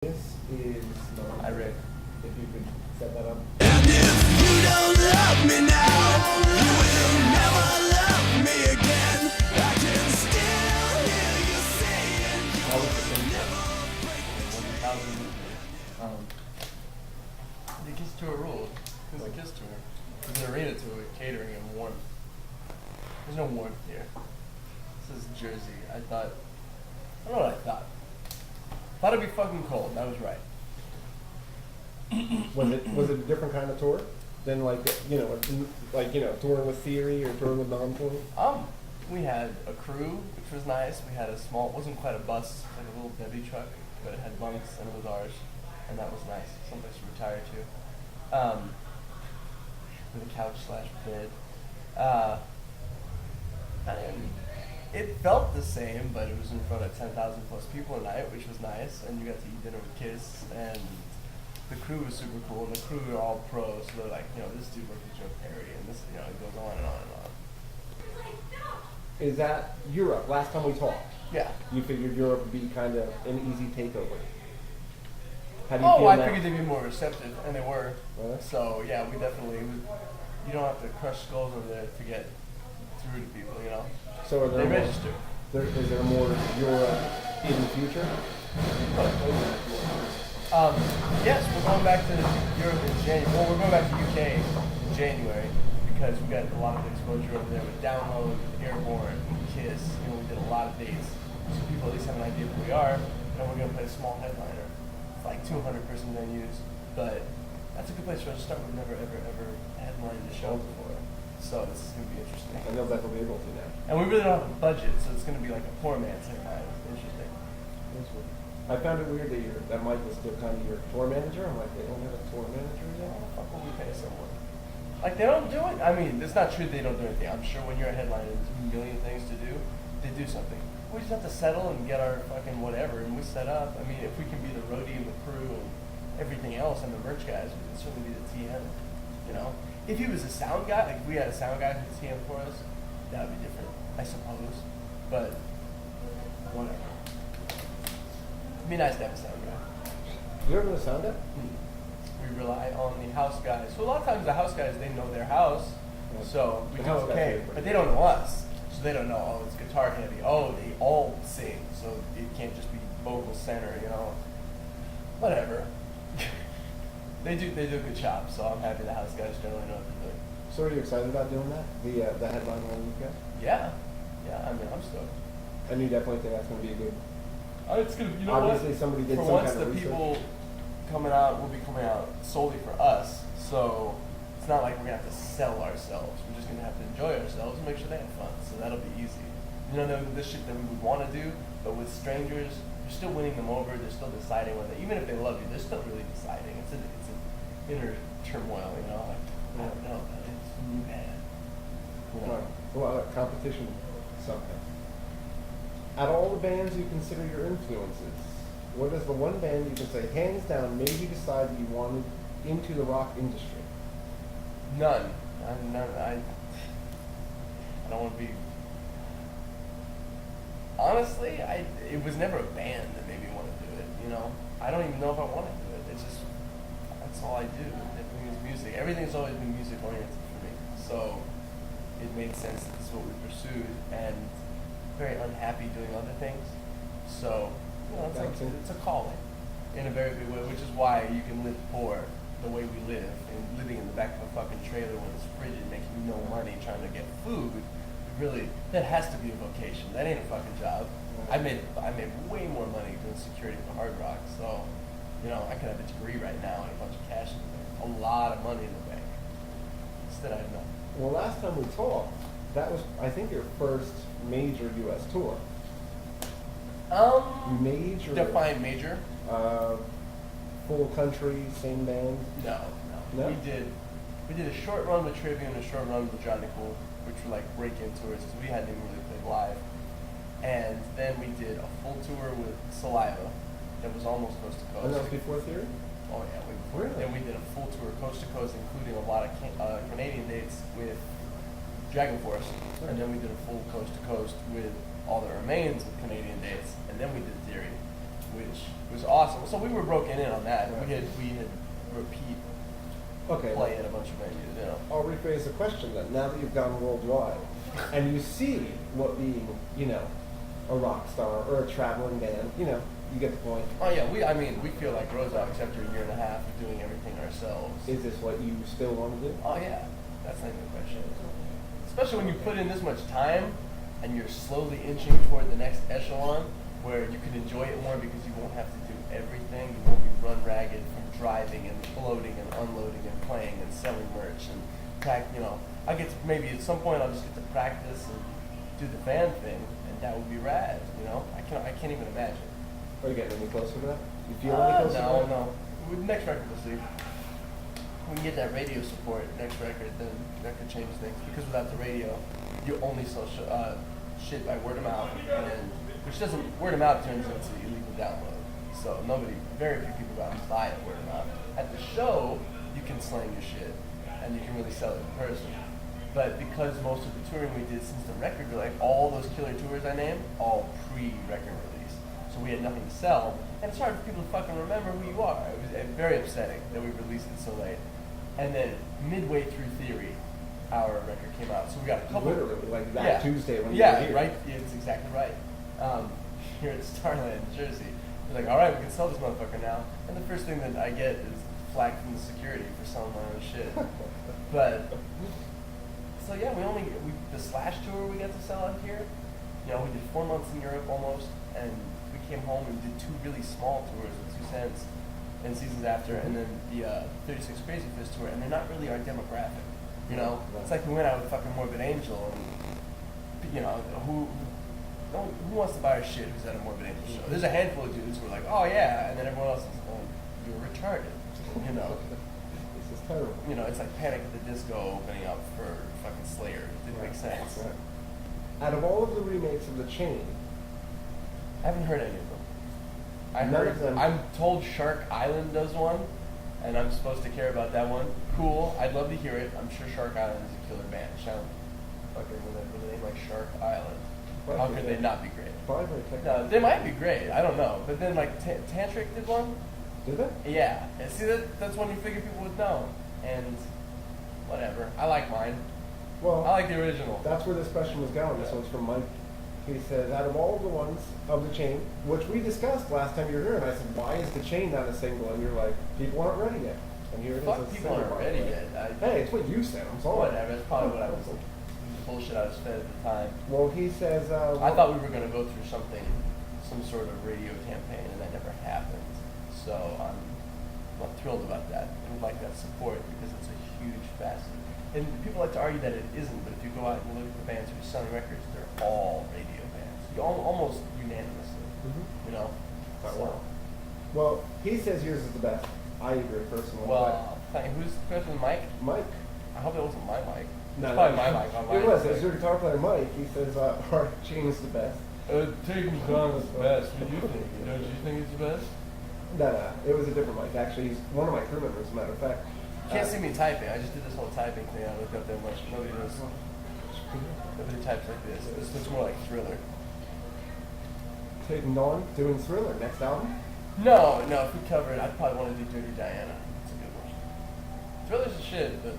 This is I read. if you could set that up. And if you don't love me now, you will never love me again. I can still hear you saying How was the thing? The Kiss Tour ruled. It was a Kiss Tour. It was an arena tour with catering and warmth. There's no warmth here. This is Jersey. I don't know what I thought. Thought it'd be fucking cold. I was right. Was it a different kind of tour than like touring with Theory or touring with non-touring? We had a crew, which was nice. We had a small, it wasn't quite a bus, like a little Debbie truck, but it had bunks and it was ours, and that was nice. Someplace to retire to. With a couch / bed. It felt the same, but it was in front of 10,000 plus people a night, which was nice, and you got to eat dinner with Kiss, and the crew was super cool, and the crew were all pros, so they're like, this dude worked with Joe Perry, and this, it goes on and on and on. Is that Europe? Last time we talked, Yeah. you figured Europe would be kind of an easy takeover. How do you feel I now? figured they'd be more receptive, and they were. Really? So, yeah, we definitely, you don't have to crush skulls over there to get through to people, So are They there register. is there more Europe in the future? Yes, we're going back to Europe in January. Well, we're going back to UK in January because we got a lot of exposure over there with Download, Airborne, Kiss. We did a lot of dates, so people at least have an idea of who we are. And we're going to play a small headliner, it's like 200-person venues, but that's a good place for us to start. We've never ever headlined a show before, so this is going to be interesting. I know that will be able to now. And we really don't have a budget, so it's going to be like a poor man's headline. It's interesting. That's weird. I found it weird that Mike was still kind of your tour manager. I'm like, they don't have a tour manager How yet? the fuck will we pay someone? Like, they don't do it. I mean, it's not true they don't do anything. I'm sure when you're a headliner and there's a million things to do, they do something. We just have to settle and get our fucking whatever, and we set up. I mean, if we can be the roadie and the crew and everything else and the merch guys, we can certainly be the TM, If he was a sound guy, like if we had a sound guy who could TM for us, that would be different, I suppose. But, whatever. It'd be nice to have a sound guy. You ever been to Sound Up? We rely on the house guys. So a lot of times the house guys, they know their house, Yeah. so we The do house guys okay. are pretty But they don't know us, so they don't know. Oh, it's guitar heavy. Oh, they all sing, so it can't just be vocal center. Whatever. They do a good job, so I'm happy the house guys generally know what they're doing. So are you excited about doing that? The headline on the UK? Yeah. I mean, I'm stoked. And you definitely think that's going to be a good. It's gonna. You know Obviously, what? somebody did For some once, kind of the research. people coming out will be coming out solely for us. So it's not like we're gonna have to sell ourselves. We're just gonna have to enjoy ourselves and make sure they have fun. So that'll be easy. This shit that we would want to do, but with strangers, you're still winning them over. They're still deciding whether, even if they love you, they're still really deciding. It's an inner turmoil, Like, I don't know, but it's bad. A lot of competition, something. Out of all the bands you consider your influences, what is the one band you can say, hands down, made you decide you wanted into the rock industry? None. I don't want to be. Honestly, it was never a band that made me want to do it. I don't even know if I want to do it. It's just that's all I do. Everything is music. Everything's always been music oriented for me. So it made sense that this is what we pursued, and very unhappy doing other things. So it's a calling in a very big way, which is why you can live poor the way we live, and living in the back of a fucking trailer when it's frigid, making no money, trying to get food. Really, that has to be a vocation. That ain't a fucking job. I made way more money doing security for Hard Rock, so I could have a degree right now and a bunch of cash in the bank, a lot of money in the bank. Instead, I have nothing. Well, last time we talked, that was, I think, your first major U.S. tour. Major? Define major? Full country, same band? No. No? We did a short run with Trivia and a short run with Johnny Cool, which were like break-in tours because we hadn't even really played live. And then we did a full tour with Saliva that was almost coast to coast. And that was before Theory? Oh yeah, way before. Really? Then we did a full tour coast to coast, including a lot of Canadian dates with Dragon Force, and then we did a full coast to coast with all the remains of Canadian dates, and then we did Theory. which was awesome. So we were broken in on that. We had repeat Okay. play in a bunch of venues, you know. I'll rephrase the question then. Now that you've gone worldwide, and you see what being, you know, a rock star or a traveling band, you know, you get the point. Oh yeah, we feel like Rozok after a year and a half of doing everything ourselves. Is this what you still want to do? Oh yeah, that's not even a question. Especially when you put in this much time and you're slowly inching toward the next echelon where you can enjoy it more because you won't have to do everything. You won't be run ragged from driving and loading and unloading and playing and selling merch and you know. I get to, maybe at some point I'll just get to practice and do the fan thing, and that would be rad. You know, I can't even imagine. Are you getting any closer to that? You feel any closer to that? No. With next record, we'll see. When we get that radio support, next record, then that could change things. Because without the radio, you only sell shit by word of mouth, and then, word of mouth turns into illegal download. So very few people go out and buy it word of mouth. At the show, you can slang your shit, and you can really sell it in person. But because most of the touring we did since the record, like all those killer tours I named, all pre-record release. So we had nothing to sell, and it's hard for people to fucking remember who you are. It was very upsetting that we released it so late. And then midway through Theory, our record came out. So we got a couple. Literally, like that Tuesday when you were yeah, here. right. Yeah, it's exactly right. Here at Starland, Jersey, we're like, all right, we can sell this motherfucker now. And the first thing that I get is flack from the security for selling my own shit. But so yeah, the Slash tour we got to sell out here. You know, we did 4 months in Europe almost, and we came home and did 2 really small tours with 2 Cents and Seasons After, and then the 36 Crazy Fist tour, and they're not really our demographic. You know, it's like we went out with fucking Morbid Angel, and you know, who wants to buy our shit who's at a Morbid Angel show? There's a handful of dudes who are like, oh yeah, and then everyone else is going, you're retarded. You know. This is terrible. You know, it's like Panic at the Disco opening up for fucking Slayer. It didn't make sense. Right. Out of all of the remakes of The Chain, I haven't heard any of them. None of them. I'm told Shark Island does one, and I'm supposed to care about that one. Cool. I'd love to hear it. I'm sure Shark Island is a killer band. Sound fucking with a name like Shark Island. How could they not be great? Probably very technical. No, they might be great. I don't know. But then like Tantric did one. Did they? Yeah. And see, that's one you figure people would know. And whatever. I like mine. Well, I like the original. that's where this question was going. This one's from Mike. He says, out of all the ones of The Chain, which we discussed last time you were here, and I said, why is The Chain not a single? And you're like, people aren't ready yet. And here it is. Fuck, a people single, aren't by the ready way. yet. Hey, it's what you said. I'm sorry. Whatever. That's probably what I was bullshit I was fed at the time. Well, he says, I thought we were going to go through some sort of radio campaign, and that never happened. So I'm thrilled about that. I would like that support because it's a huge facet. And people like to argue that it isn't, but if you go out and look at the bands who are selling records, they're all radio bands. Almost unanimously, you know? So, well, he says yours is the best. I agree personally. well, who's the person? Mike? but Mike. I hope it wasn't my mic. No, It's probably my mic. It was. It was your guitar player, Mike. He says our Chain is the best. Taking John is the best. What do you think? Don't you think he's the best? No, it was a different Mike. Actually, he's one of my crew members, as a matter of fact. You can't see me typing. I just did this whole typing thing. I looked up there much. Nobody knows. Nobody types like this. This looks more like Thriller. Taking on doing Thriller next album. No. If we cover it, I'd probably want to do Dirty Diana. It's a good one. Thriller's a shit, but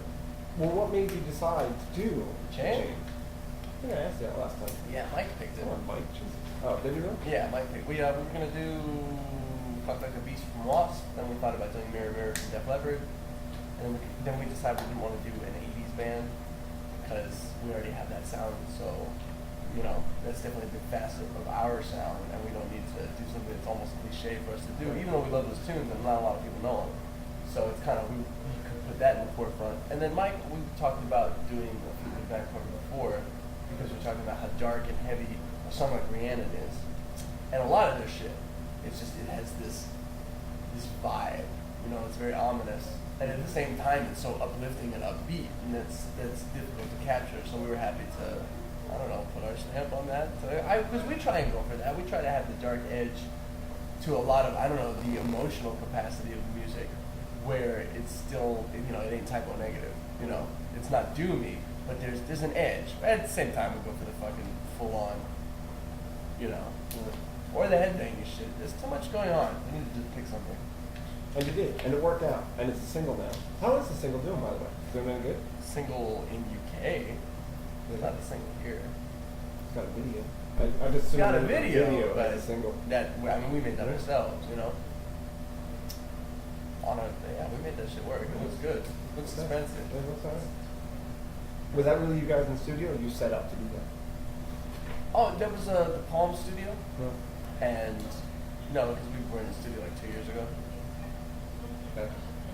Well, what made you decide to do Chain? I think I asked you that last time. yeah, Mike picked it. Come on, Mike. Jesus. Oh, did you really? Yeah, Mike picked. We were gonna do Fuck Like a Beast from Wasp. Then we thought about doing Mirror Mirror from Def Leppard. And then we decided we didn't want to do an 80s band because we already have that sound. So, you know, that's definitely a big facet of our sound, and we don't need to do something that's almost cliche for us to do, even though we love those tunes and not a lot of people know them. So it's kind of, we could put that in the forefront. And then Mike, we talked about doing a Fleetwood Mac cover before because we're talking about how dark and heavy a song like Rhiannon is. And a lot of their shit, it's just, it has this vibe, you know, it's very ominous. And at the same time, it's so uplifting and upbeat, and that's difficult to capture. So we were happy to, I don't know, put our stamp on that. Because we try and go for that. We try to have the dark edge to a lot of, I don't know, the emotional capacity of music, where it's still, you know, it ain't typo negative. You know, it's not doomy, but there's an edge. But at the same time, we go for the fucking full on, you know. or the headbanging shit. There's too much going on. I need to just pick something. And you did, and it worked out, and it's a single now. How is the single doing, by the way? Is it doing good? Single in UK, not a single here. It's got a video. I just It's got a assumed it was video, but as a single. that I mean, we made that ourselves, you know. Yeah, we made that shit work. It looks good. It looks Okay. expensive. Yeah, it looks alright. Was that really you guys in the studio, or you set up to do that? Oh, that was the Palm Studio, No. and no, because we were in the studio like 2 years ago. Okay.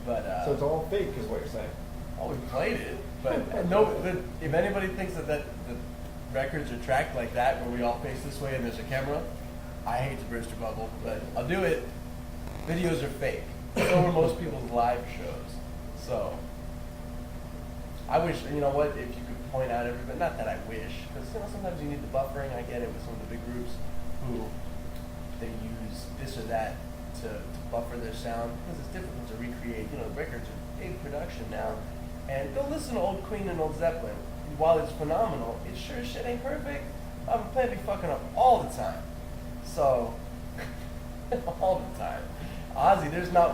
But So it's all fake, is what you're saying. oh, we played it, but no. But if anybody thinks that the records are tracked like that, where we all face this way and there's a camera, I hate to burst your bubble, but I'll do it. Videos are fake. So are most people's live shows. So I wish, you know what, if you could point out everybody, not that I wish, because you know sometimes you need the buffering. I get it with some of the big groups who they use this or that to buffer their sound because it's difficult to recreate. You know, the records are big production now, and go listen to old Queen and old Zeppelin. While it's phenomenal, it sure as shit ain't perfect. I'm playing be fucking up all the time. So all the time. Ozzy,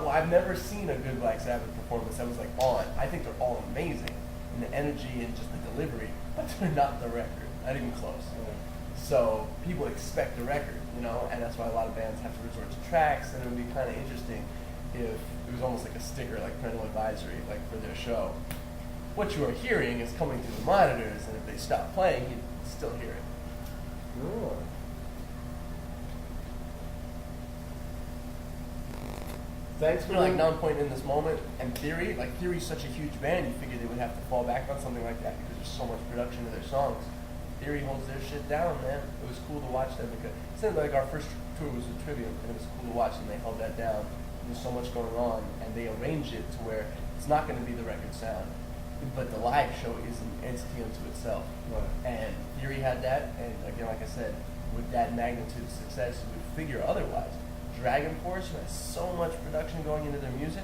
I've never seen a good Black Sabbath performance that was like on. I think they're all amazing in the energy and just the delivery, but they're not the record, not even close. So people expect the record, you know, and that's why a lot of bands have to resort to tracks. And it would be kind of interesting if it was almost like a sticker, like parental advisory, like for their show. What you are hearing is coming through the monitors, and if they stop playing, you still hear it. Oh. Thanks for You know, like Non-Point in this moment, and Theory, like Theory's such a huge band, you figure they would have to fall back on something like that because there's so much production to their songs. Theory holds their shit down, man. It was cool to watch them because it seemed like our first tour was with Trivium, and it was cool to watch them. They held that down. There's so much going on, and they arranged it to where it's not going to be the record sound, but the live show is an entity unto itself. Right. And Theory had that, and again, like I said, with that magnitude of success, you would figure otherwise. Dragon Force, who has so much production going into their music,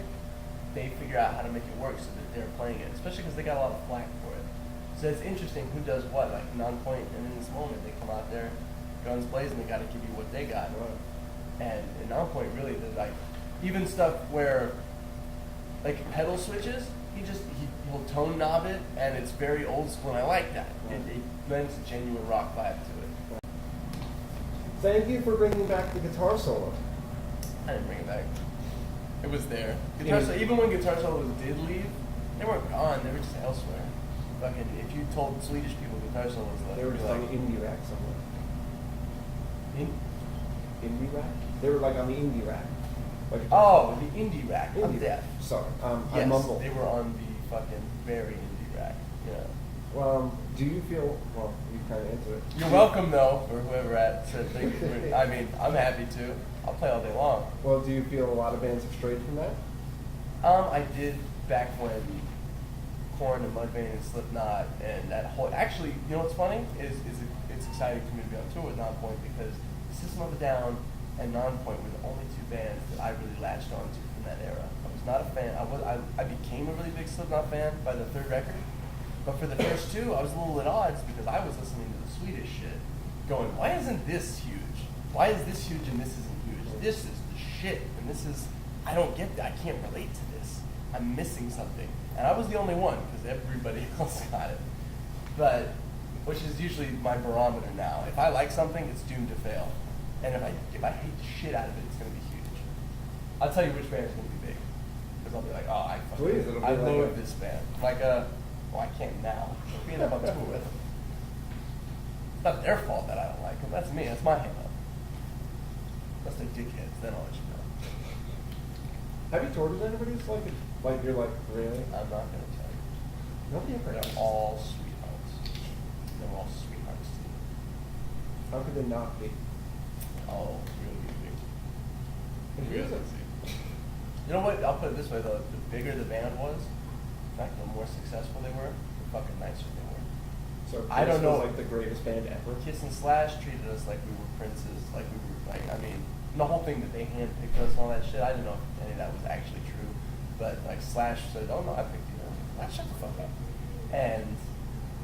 they figure out how to make it work so that they're playing it, especially because they got a lot of flack for it. So it's interesting who does what, like Non-Point, and in this moment, they come out there, guns blazing, they got to give you what they got. And in Non-Point, really, there's like, even stuff where, like pedal switches, he'll tone knob it, and it's very old school, and I like that. It lends a genuine rock vibe to it. Thank you for bringing back the guitar solo. I didn't bring it back. It was there. Guitar solo, even when guitar solos did leave, they weren't gone. They were just elsewhere. Fucking, if you told Swedish people guitar solos left, They were they'd just be on the indie rack somewhere. "In- Indie rack? They were like on the indie rack. Like oh, the indie rack. I'm indie deaf. rack. Sorry, I Yes, mumbled. they were on the fucking very indie rack. Yeah. Do you feel? Well, you kind of answered it. You're welcome though, for whoever said thank you. I mean, I'm happy to. I'll play all day long. Well, do you feel a lot of bands have strayed from that? I did back when Korn and Mudvayne and Slipknot and that whole. Actually, you know what's funny is it's exciting for me to be on tour with Non-Point because System of a Down and Non-Point were the only two bands that I really latched onto from that era. I was not a fan. I became a really big Slipknot fan by the third record, but for the first two, I was a little at odds because I was listening to the Swedish shit, going, why isn't this huge? Why is this huge and this isn't huge? This is the shit, and this is. I don't get that. I can't relate to this. I'm missing something. And I was the only one because everybody else got it. But, which is usually my barometer now. If I like something, it's doomed to fail. And if I hate the shit out of it, it's going to be huge. I'll tell you which band is going to be big. Because I'll be like, oh, Please, it'll be I like loathe a- this band. Like well, I can't now. Being up on tour with them. It's not their fault that I don't like them. That's me. That's my hang up. Unless they're dickheads, then I'll let you know. Have you toured with anybody who's like you're like, really? I'm not going to tell you. Nobody ever They're asked. all sweethearts. They're all sweethearts to me. How could they not be? Oh, really easy. It Really isn't. easy. You know what? I'll put it this way though. The bigger the band was, in fact, the more successful they were, the fucking nicer they were. So I don't Kiss was know. like the greatest band ever. Kiss and Slash treated us like we were princes, like we were like, I mean, the whole thing that they handpicked us and all that shit, I didn't know if any of that was actually true. But like Slash said, oh no, I picked you. Like, shut the fuck up. And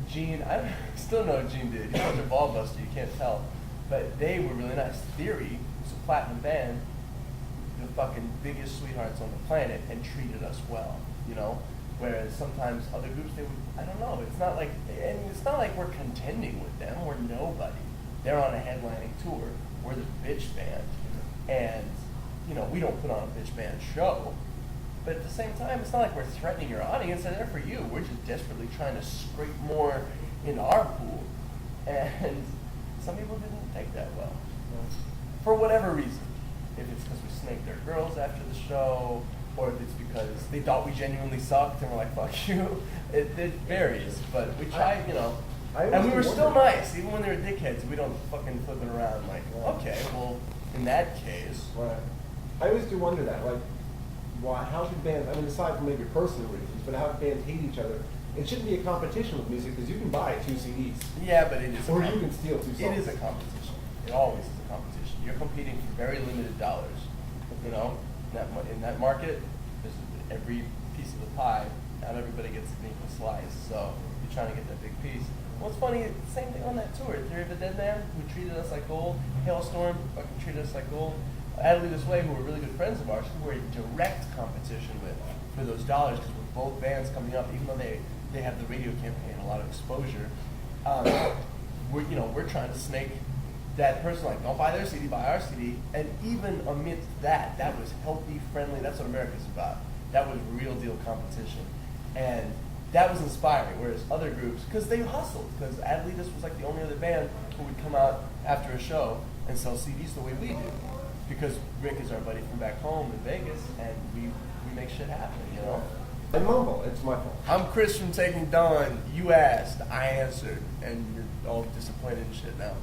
Gene, I still know what Gene did. He's such a ball buster, you can't tell. But they were really nice. Theory was a platinum band, the fucking biggest sweethearts on the planet, and treated us well, you know? Whereas sometimes other groups, they would, I don't know, it's not like, and it's not like we're contending with them, we're nobody. They're on a headlining tour, we're the bitch band, and, you know, we don't put on a bitch band show, but at the same time, it's not like we're threatening your audience, they're there for you, we're just desperately trying to scrape more in our pool, and some people didn't take that well, for whatever reason. If it's because we snaked their girls after the show, or if it's because they thought we genuinely sucked and we're like, fuck you. It varies, but we tried, you know. I And we were always still wondered. nice, even when they were dickheads. We don't fucking flip it around like, okay, well, in that case. Right. I always do wonder that, like, why? How should bands? I mean, aside from maybe personal reasons, but how do bands hate each other? It shouldn't be a competition with music because you can buy 2 CDs, Yeah, but it is. or you can steal 2 songs. It is a competition. It always is a competition. You're competing for very limited dollars. You know, in that market, there's every piece of the pie. Not everybody gets an equal slice. So you're trying to get that big piece. What's funny, same thing on that tour. Theory of a Dead Man, who treated us like gold. Hailstorm, fucking treated us like gold. Adley This Way, who were really good friends of ours, who were in direct competition with for those dollars because we're both bands coming up, even though they have the radio campaign, a lot of exposure. We're trying to snake that person, like, don't buy their CD, buy our CD. And even amidst that, that was healthy, friendly. That's what America's about. That was real deal competition. And that was inspiring, whereas other groups, because they hustled, because Adelitas was like the only other band who would come out after a show and sell CDs the way we do. Because Rick is our buddy from back home in Vegas, and we make shit happen, you know? I mumble. It's my fault. I'm Chris from Taking Dawn. You asked, I answered, and you're all disappointed and shit now.